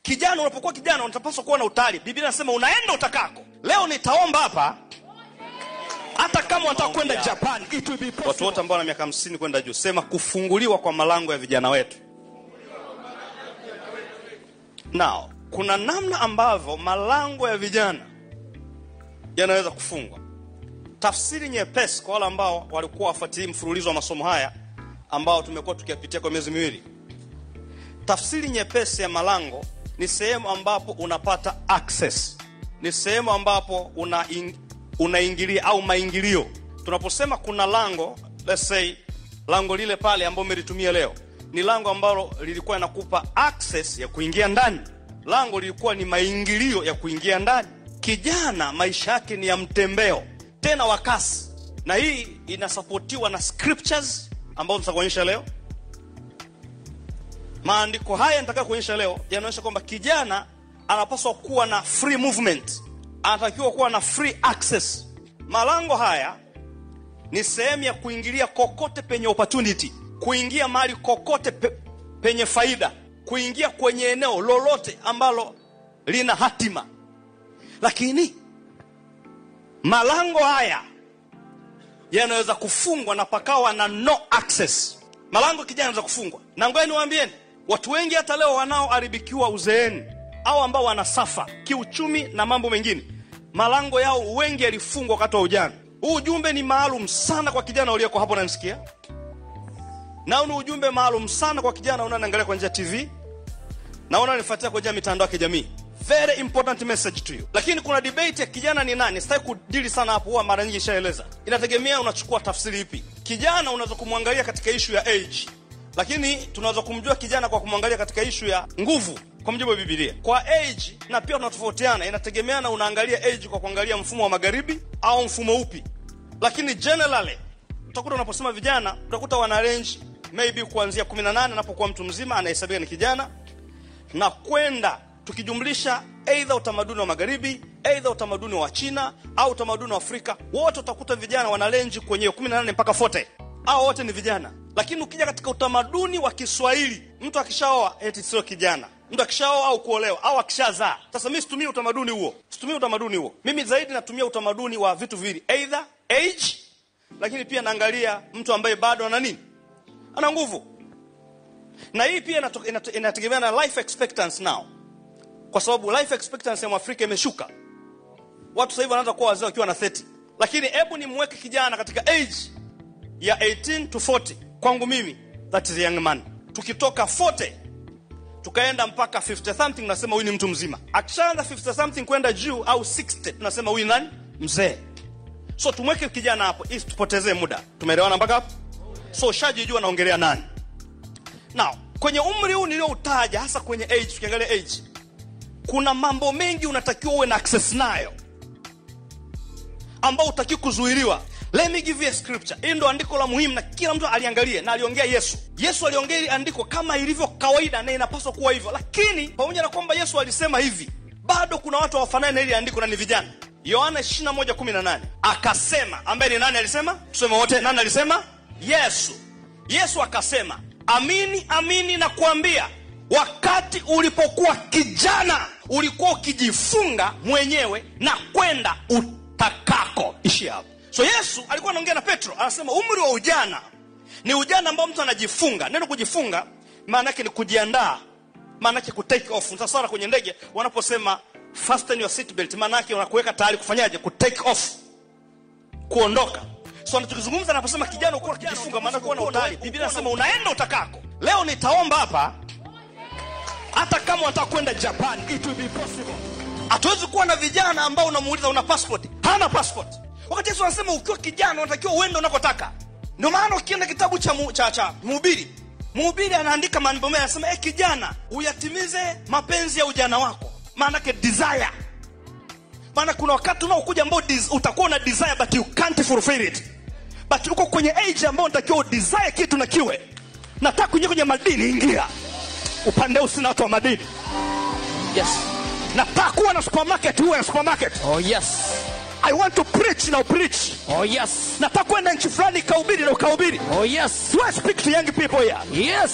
Kijana, unapokuwa kijana unapaswa kuwa na utayari. Biblia inasema unaenda utakako. Leo nitaomba hapa, hata kama unataka kwenda Japan, it will be possible. Watu wote ambao wana miaka 50 kwenda juu, sema kufunguliwa kwa malango ya vijana wetu. Now, kuna namna ambavyo malango ya vijana yanaweza kufungwa. Tafsiri nyepesi kwa wale ambao walikuwa wafuatilia mfululizo wa masomo haya ambao tumekuwa tukiyapitia kwa miezi miwili. Tafsiri nyepesi ya malango ni sehemu ambapo unapata access. Ni sehemu ambapo unaingilia au maingilio. Tunaposema kuna lango, let's say lango lile pale ambalo umelitumia leo, ni lango ambalo lilikuwa linakupa access ya kuingia ndani. Lango lilikuwa ni maingilio ya kuingia ndani. Kijana maisha yake ni ya mtembeo, tena wa kasi. Na hii inasapotiwa na scriptures ambazo nitakuonyesha leo. Maandiko haya nitaka kuonyesha leo yanaonyesha kwamba kijana anapaswa kuwa na free movement. Anatakiwa kuwa na free access. Malango haya ni sehemu ya kuingilia kokote penye opportunity, kuingia mahali kokote penye faida, kuingia kwenye eneo lolote ambalo lina hatima. Lakini malango haya yanaweza kufungwa na pakawa na no access. Malango kijana yanaweza kufungwa. Na ngoja niwaambieni, watu wengi hata leo wanaoharibikiwa uzeeni au ambao wanasafa kiuchumi na mambo mengine, malango yao wengi yalifungwa wakati wa ujana. Huu ujumbe ni maalum sana kwa kijana uliyeko hapo unanisikia. Na ni ujumbe maalum sana kwa kijana unaoangalia kwa njia TV na unanifuatia kwa njia mitandao ya kijamii. Very important message to you. Lakini kuna debate ya kijana ni nani. Sitaki kudili sana hapo, huwa mara nyingi nishaeleza. Inategemea unachukua tafsiri ipi. Kijana unaweza kumwangalia katika issue ya age, lakini tunaweza kumjua kijana kwa kumwangalia katika issue ya nguvu kwa mujibu wa Biblia. Kwa age na pia tunatofautiana, inategemeana unaangalia age kwa kuangalia mfumo wa magharibi au mfumo upi. Lakini generally utakuta unaposema vijana utakuta wana range maybe kuanzia 18 anapokuwa mtu mzima anahesabika ni kijana, na kwenda tukijumlisha either utamaduni wa magharibi, either utamaduni wa China au utamaduni wa Afrika, wote utakuta vijana wana range kwenye 18 mpaka 40. Hao wote ni vijana. Lakini ukija katika utamaduni wa Kiswahili, mtu akishaoa eti sio kijana. Mtu akishaoa au kuolewa au akishazaa. Sasa mimi situmii utamaduni huo. Mimi zaidi natumia utamaduni wa vitu viwili, either age, lakini pia naangalia mtu ambaye bado ana nini? Ana nguvu. Na hii pia inategemea na life expectancy now. Kwa sababu life expectancy ya Afrika imeshuka. Watu sasa hivi wanaanza kuwa wazee wakiwa na 30. Lakini hebu nimweke kijana katika age ya 18 to 40. Kwangu mimi that is a young man. Tukitoka 40 tukaenda mpaka 50 something, nasema huyu ni mtu mzima. Akishaanza 50 something kwenda juu au 60, tunasema huyu nani? Mzee. So tumweke kijana hapo ili tupotezee muda. Tumeelewana mpaka hapo? So shajijua naongelea nani. Now, kwenye umri huu nilioutaja, hasa kwenye age, tukiangalia age, kuna mambo mengi unatakiwa uwe na access nayo ambao utaki kuzuiliwa. Let me give you a scripture. Hii ndo andiko la muhimu na kila mtu aliangalie, na aliongea Yesu. Yesu aliongea andiko kama ilivyo kawaida na inapaswa kuwa hivyo. Lakini pamoja na kwamba Yesu alisema hivi, bado kuna watu hawafanani na ile andiko na ni vijana. Yohana 21:18 akasema, ambaye ni nani alisema? Tuseme wote, nani alisema? Yesu. Yesu akasema, amini amini na kuambia, wakati ulipokuwa kijana ulikuwa ukijifunga mwenyewe na kwenda utakako. Ishi hapo. So Yesu alikuwa anaongea na Petro, anasema umri wa ujana ni ujana ambao mtu anajifunga. Neno kujifunga maana yake ni kujiandaa, maana yake ku take off. Sasa kwenye ndege wanaposema fasten your seat belt, maana yake wanakuweka tayari kufanyaje? Ku take off, kuondoka. So anachozungumza anaposema kijana uko ukijifunga, maana yake una utayari. Biblia inasema unaenda utakako. Leo nitaomba hapa, hata kama unataka kwenda Japan, it will be possible. Hatuwezi kuwa na vijana ambao unamuuliza una passport, hana passport. Wakati Yesu anasema ukiwa kijana unatakiwa uende unakotaka. Ndio maana ukienda kitabu cha Mhubiri anaandika mambo mengi, anasema kijana, uyatimize mapenzi ya ujana wako. Maana yake desire. Maana kuna wakati unaokuja ambao utakuwa na desire but you can't fulfill it. But uko kwenye age ambao unatakiwa desire kitu na kiwe. Nataka kuingia kwenye madini, ingia. Upande usina watu wa madini. Yes. Nataka kuwa na supermarket, uwe na supermarket. Oh yes. I want to preach, now preach. Oh yes. Nataka kwenda nchi fulani kahubiri na ukahubiri. Oh yes. Do I speak to young people here? Yes.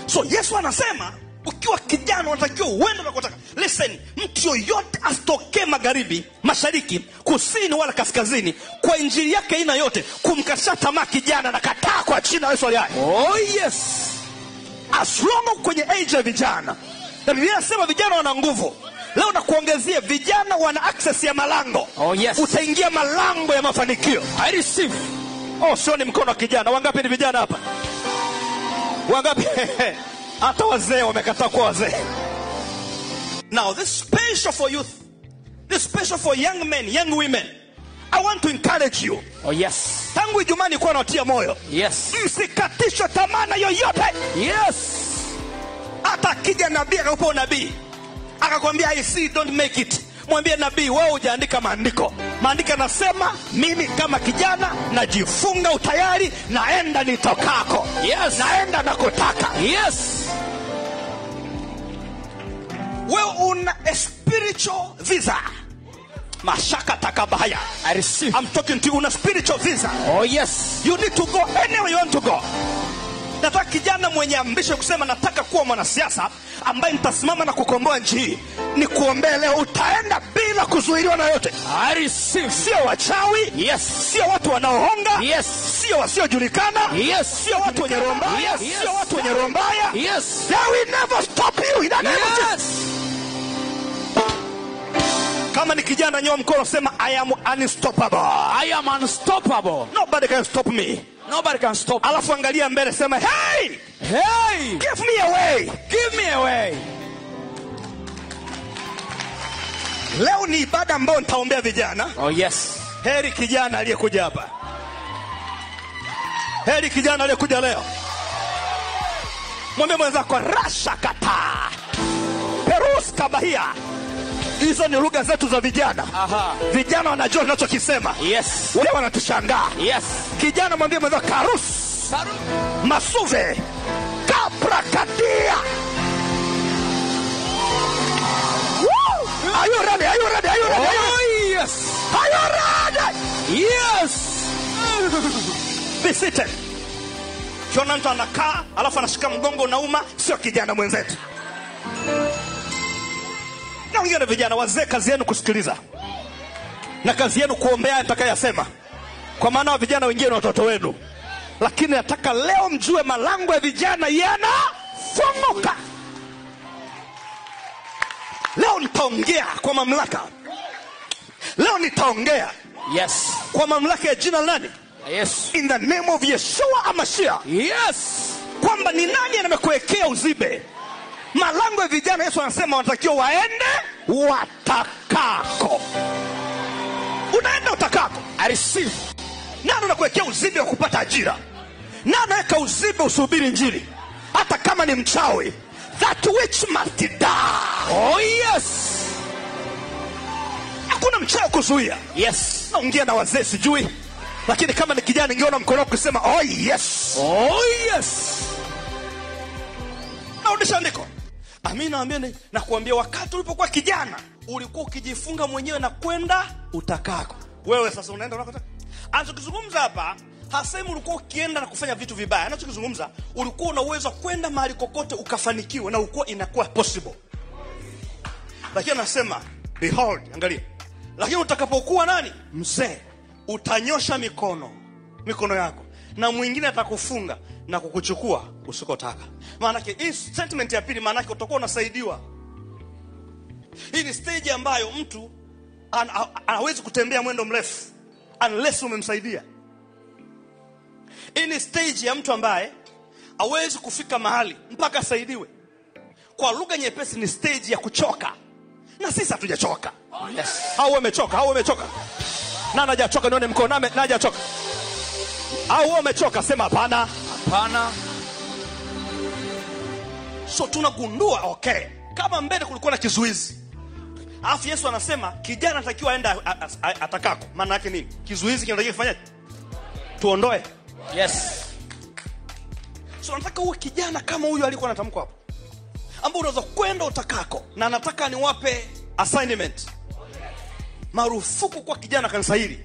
So Yesu anasema Ukiwa kijana unatakiwa uende unakotaka. Listen, mtu yoyote asitokee magharibi, mashariki, kusini wala kaskazini kwa injili yake ina yote kumkatisha tamaa kijana na kataa kwa jina la Yesu aliye. Oh yes. As long kwenye age ya vijana. Na Biblia inasema vijana wana nguvu. Leo nakuongezea vijana wana access ya malango. Oh yes. Utaingia malango ya mafanikio. I receive. Oh, sio ni mkono wa kijana. Wangapi ni vijana hapa? Wangapi? Hata wazee wamekataa kuwa wazee. Now this special for youth. This special for young men, young women. I want to encourage you. Oh yes. Tangu Ijumaa nilikuwa natia moyo. Yes. Msikatishwe tamaa na yoyote. Yes. Hata kija nabii akakupa unabii, akakwambia I see don't make it, mwambie nabii wewe hujaandika maandiko. Maandiko yanasema mimi kama kijana najifunga utayari, naenda nitokako. Yes. Naenda nakotaka. Yes. Wewe una a spiritual visa. Mashaka takabaya. I receive. I'm talking to you, una spiritual visa. Oh yes. You need to go anywhere you want to go. Nataka kijana mwenye ambition kusema nataka kuwa mwanasiasa ambaye nitasimama na kukomboa nchi hii. Ni kuombea leo utaenda bila kuzuiliwa na yote. I receive. Sio wachawi. Yes. Sio watu wanaohonga. Yes. Sio wasiojulikana. Yes. Sio watu wenye roho mbaya. Yes. Sio watu wenye roho mbaya. Yes. They will never stop you in the name of Jesus. Kama ni kijana nyoa mkono sema I am unstoppable. I am unstoppable. Nobody can stop me. Nobody can stop. Alafu angalia mbele sema hey! Hey! Give me a way. Give me a way. Leo ni ibada ambayo nitaombea vijana. Oh yes. Heri kijana aliyekuja hapa. Heri kijana aliyekuja leo. Mwambie mwenzako rasha kata. Perus kabahia. Hizo ni lugha zetu za vijana. Aha. Vijana wanajua tunachokisema. Yes. Wale wanatushangaa. Yes. Kijana mwambie mwenzako karus. Masuve. Kaprakadia. Woo! Are you ready? Are you ready? Are you ready? Oh yes. Are you ready? Yes. Be seated. Kiona mtu anakaa alafu anashika mgongo nauma, sio kijana mwenzetu. Na wengine vijana wazee kazi yenu kusikiliza. Na kazi yenu kuombea atakayosema. Kwa maana vijana wengine ni watoto wenu. Lakini nataka leo mjue malango ya vijana yanafunguka. Leo nitaongea kwa mamlaka. Leo nitaongea. Yes. Kwa mamlaka ya jina nani? Yes. In the name of Yeshua Amashia. Yes. Kwamba ni nani anamekuwekea uzibe? Malango ya vijana Yesu anasema wanatakiwa waende watakako. Unaenda utakako. I receive. Nani anakuwekea uzibe wa kupata ajira? Nani anaweka uzibe usubiri injili? Hata kama ni mchawi. That which must die. Oh yes. Hakuna mchawi kuzuia. Yes. Naongea na wazee sijui. Lakini kama ni kijana ningeona mkono wako kusema oh yes. Oh yes. Naudisha andiko. Amina naambia na kuambia wakati ulipokuwa kijana ulikuwa ukijifunga mwenyewe na kwenda utakako. Wewe sasa unaenda unakotaka. Anachokizungumza hapa hasemi ulikuwa ukienda na kufanya vitu vibaya. Anachokizungumza ulikuwa una uwezo kwenda mahali kokote ukafanikiwa na ulikuwa inakuwa possible. Lakini anasema behold, angalia. Lakini utakapokuwa nani? Mzee, utanyosha mikono yako na mwingine atakufunga na kukuchukua usikotaka. Maana yake hii sentiment ya pili, maana yake utakuwa unasaidiwa. Hii ni stage ambayo mtu hawezi kutembea mwendo mrefu unless umemsaidia. Hii ni stage ya mtu ambaye hawezi kufika mahali mpaka asaidiwe. Kwa lugha nyepesi ni stage ya kuchoka. Na sisi hatujachoka. Yes. Hao wamechoka, hao wamechoka. Nani hajachoka nione mkono, nani hajachoka? Hao wamechoka sema hapana. Hapana. So tunagundua okay, kama mbele kulikuwa na kizuizi. Alafu Yesu anasema kijana anatakiwa aenda atakako. Maana yake nini? Kizuizi kinatakiwa kufanya tuondoe. Yes. So nataka uwe kijana kama huyu alikuwa anatamka hapo. Ambao unaweza kwenda utakako. Na nataka niwape assignment. Marufuku kwa kijana kanisa hili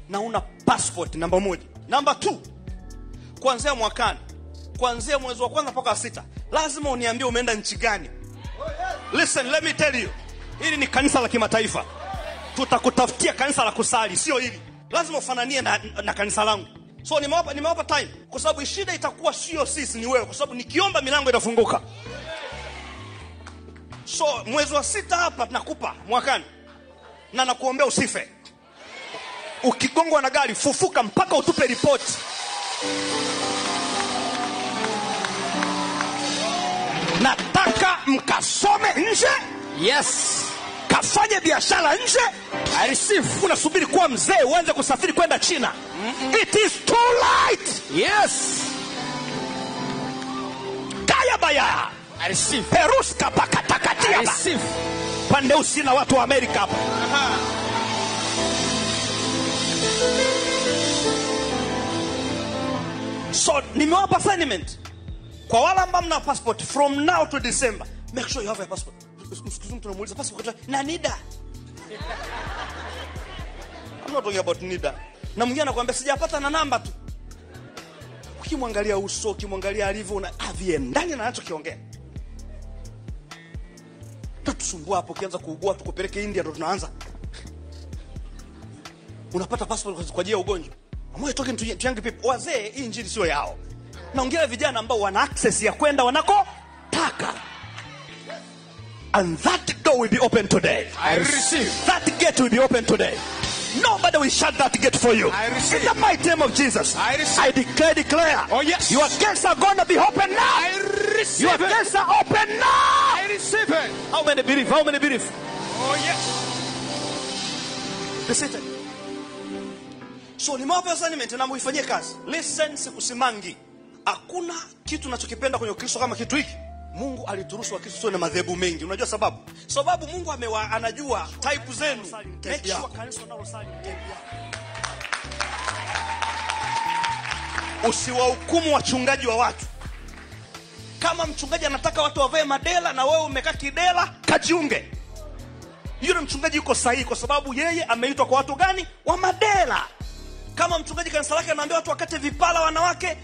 na una passport namba 1. Namba 2. Kuanzia mwakani, kuanzia mwezi wa kwanza mpaka 6, lazima uniambie umeenda nchi gani. Listen, let me tell you, hili ni kanisa la kimataifa. Tutakutafutia kanisa la kusali, sio hili. Lazima ufananie na kanisa langu. So nimewapa time, kwa sababu shida itakuwa sio sisi, ni wewe, kwa sababu nikiomba milango itafunguka. So mwezi wa 6 hapa nakupa mwakani, na nakuombea usife. Ukigongwa na gari fufuka mpaka utupe report. Nataka mkasome nje. Yes. Kafanye biashara nje. I receive. Unasubiri kuwa mzee uanze kusafiri kwenda China. It is too late. Yes. Kaya baya. I receive. Peruska pakatakatia. I receive. Pande usina watu wa Amerika hapa. So nimewapa assignment. Kwa wale ambao mna passport, from now to December, make sure you have a passport. Excuse me, tunamuuliza passport na NIDA. I'm not talking about NIDA. Na mwingine anakuambia sijapata na namba tu. Ukimwangalia uso, ukimwangalia alivyo, una aviendani na anachokiongea. Tatusumbua hapo, kianza kuugua tukupeleke India ndo tunaanza. Unapata passport kwa ajili ya ugonjwa. Am I talking to young people? Wazee, hii injili sio yao. Naongea vijana ambao wana access ya kwenda wanakotaka. And that door will be open today. I receive. That gate will be open today. Nobody will shut that gate for you. I receive. In the mighty name of Jesus. I receive. I declare. Oh yes. Your gates are going to be open now. I receive. Your gates are open now. I receive it. How many believe? How many believe? Oh yes. The Satan. So nimewapa assignment na muifanyie kazi. Listen, sikusimangi. Hakuna kitu ninachokipenda kwenye Ukristo kama kitu hiki. Mungu alituruhusu Wakristo tuwe na madhehebu mengi. Unajua sababu? Sababu Mungu anajua type zenu. Make sure kanisa unalosali type yako. Usiwahukumu wachungaji wa watu. Kama mchungaji anataka watu wavae madela na wewe umekaa kidela, kajiunge. Yule mchungaji yuko sahihi kwa sababu yeye ameitwa kwa watu gani? Wa madela. Kama mchungaji kanisa lake anaambia watu wakate vipala wanawake,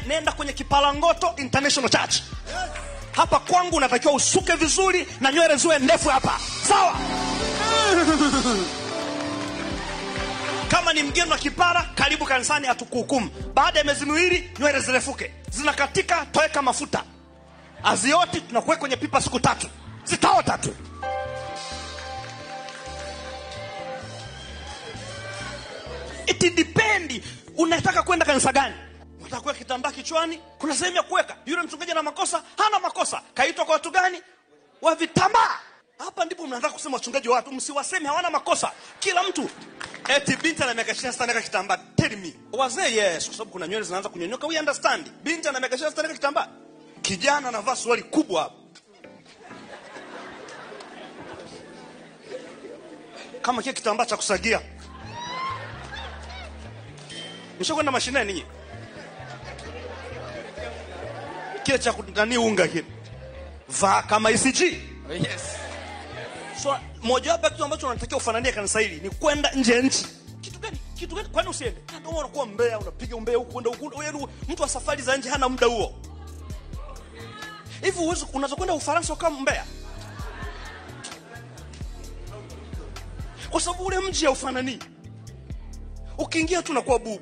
nenda kwenye Kipala Ngoto International Church. Hapa kwangu unatakiwa usuke vizuri na nywele ziwe ndefu hapa. Sawa? Kama ni mgeni wa Kipara, karibu kanisani atukuhukumu. Baada ya miezi miwili nywele zirefuke. Zinakatika, toeka mafuta. Azioti tunakuweka kwenye pipa siku 3. Zitaota tu. It depend. Unataka kwenda kanisa gani? Unataka kuweka kitambaa kichwani? Kuna sehemu ya kuweka. Yule mchungaji ana makosa, hana makosa. Kaitwa kwa watu gani? Wa vitambaa. Hapa ndipo mnataka kusema wachungaji wa watu, msiwaseme hawana makosa. Kila mtu eti binti ana miaka 26 anaweka kitambaa. Tell me. Wazee yes, kwa sababu kuna nywele zinaanza kunyonyoka, we understand. Binti ana miaka 26 anaweka kitambaa. Kijana anavaa suruali kubwa hapa. Kama kile kitambaa cha kusagia. Mshakwenda mashinani nyinyi? Kile cha kutani unga kile. Vaa kama ICG. Oh yes. So moja wapo kitu ambacho unatakiwa ufananie kanisa hili ni kwenda nje nchi. Kitu gani? Kitu gani? Kwani usiende? Ndio unakuwa mbea, unapiga umbea huko kwenda huko. Wewe mtu wa safari za nje hana muda huo. Hivi uwezo unaweza kwenda Ufaransa kama mbea? Kwa sababu ule mji haufanani. Ukiingia tu unakuwa bubu.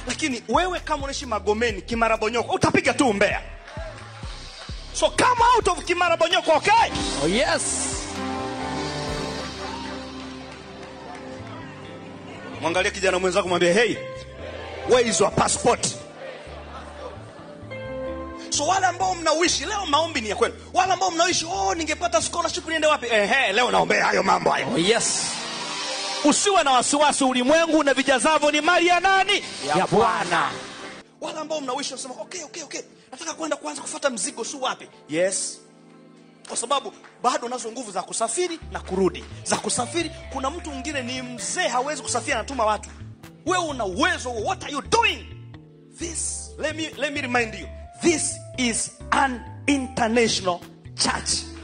Lakini wewe kama unaishi Magomeni, Kimarabonyoko, utapiga tu umbea. So come out of Kimarabonyoko, okay? Oh yes. Mwangalie kijana mwenzako mwambie, "Hey, where is your passport?" So wale ambao mnawishi leo, maombi ni ya kwenu. Wale ambao mnawishi, ningepata scholarship niende wapi? Leo naombea hayo mambo hayo. Oh yes. Usiwe na wasiwasi, ulimwengu na vijazavyo ni mali ya nani? Ya Bwana. Wale ambao mnawishi unasema, okay. Nataka kwenda kuanza kufuata mzigo si wapi? Yes. Kwa sababu bado unazo nguvu za kusafiri na kurudi. Za kusafiri, kuna mtu mwingine ni mzee hawezi kusafiri, anatuma watu. Wewe una uwezo, what are you doing? This, let me remind you. This is an international church.